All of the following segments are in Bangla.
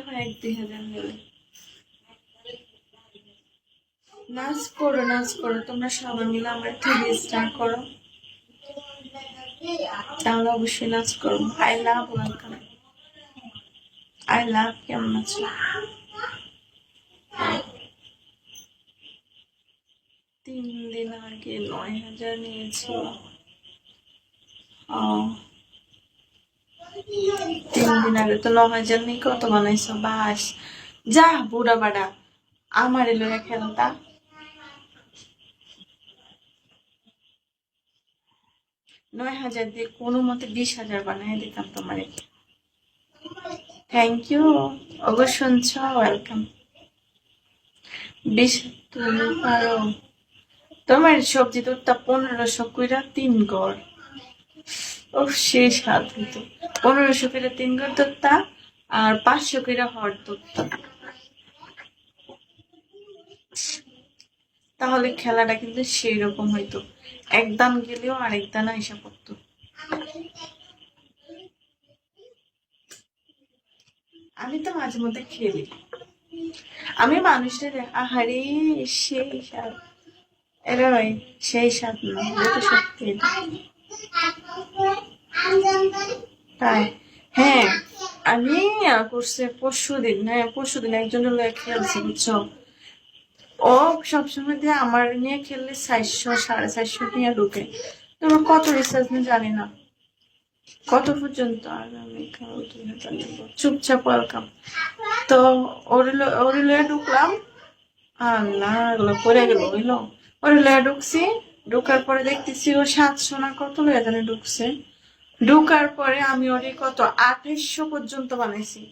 হয় 1-2 হাজার হলে। নাচ করো নাচ করো, তোমরা সবাই মিলে আমার টিভি স্টার্ট করো, তাহলে অবশ্যই নাচ করো। I love welcome, I love. কেমন আছো? 3 দিন আগে 9,000 নিয়েছিল। ও 3 দিন আগে তো 9,000 নেই, কত বানাইছো? বাস যা বুড়া বাড়া, আমার এলো খেলতা। 9,000 দিয়ে কোনো মতে 20,000 বানাই দিতাম তোমারে। Thank you. ওগো শুনছ? ওয়েলকাম। 20 তুমি পারো। তোমার সবজি তো 1500 কইরা 3 গড়। ও সেই স্বাদ হইতো। 1500 কইরা 3 গড় দত্তা, আর 500 কইরা হর দত্তা। তাহলে খেলাটা কিন্তু সেই রকম হইতো, এক দান গেলেও আরেক দানা এসে পড়তো। আমি তো মাঝে মধ্যে খেলি, আমি মানুষের আহারে সেই স্বাদ। এরা ভাই সেই স্বাদ না, এটা সত্যি। তাই হ্যাঁ, আমি করছে পরশুদিন, হ্যাঁ পরশুদিন একজনের লয়ে খেলছি বুঝছো। ও সবসময় দিয়ে আমার নিয়ে খেললে 400 450 নিয়ে ঢুকে। তোমার কত রিসার্চ নিয়ে জানি না কত পর্যন্ত। আর আমি চুপচাপ ওয়েলকাম। তো ওরে লয়ে ঢুকলাম। আল্লাহ এগুলো করে গেল বুঝলো। ওরে লয়ে ঢুকছি, ঢুকার পরে দেখতেছি ও 700 না কত লয়ে জানে ঢুকছে। ঢুকার পরে আমি ওরে কত 2800 পর্যন্ত বানাইছি।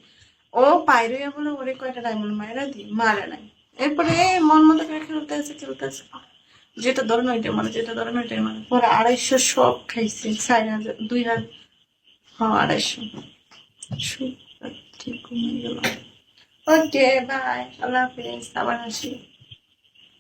ও বাইরে বলে ওরে কয়টা ডায়মন্ড মায়েরা দি, মারে নাই। এরপরে মন মতো করে খেলতে আছে, যেটা ধরেন ওইটা মানে, যেটা ধরেন ওইটাই মানে। পরে 250 সব খাইছে, 4,000 2,000। হ্যাঁ 250। ঠিক ঘুমিয়ে গেল। ওকে বাই, আল্লাহ হাফিজ, আবার আসি।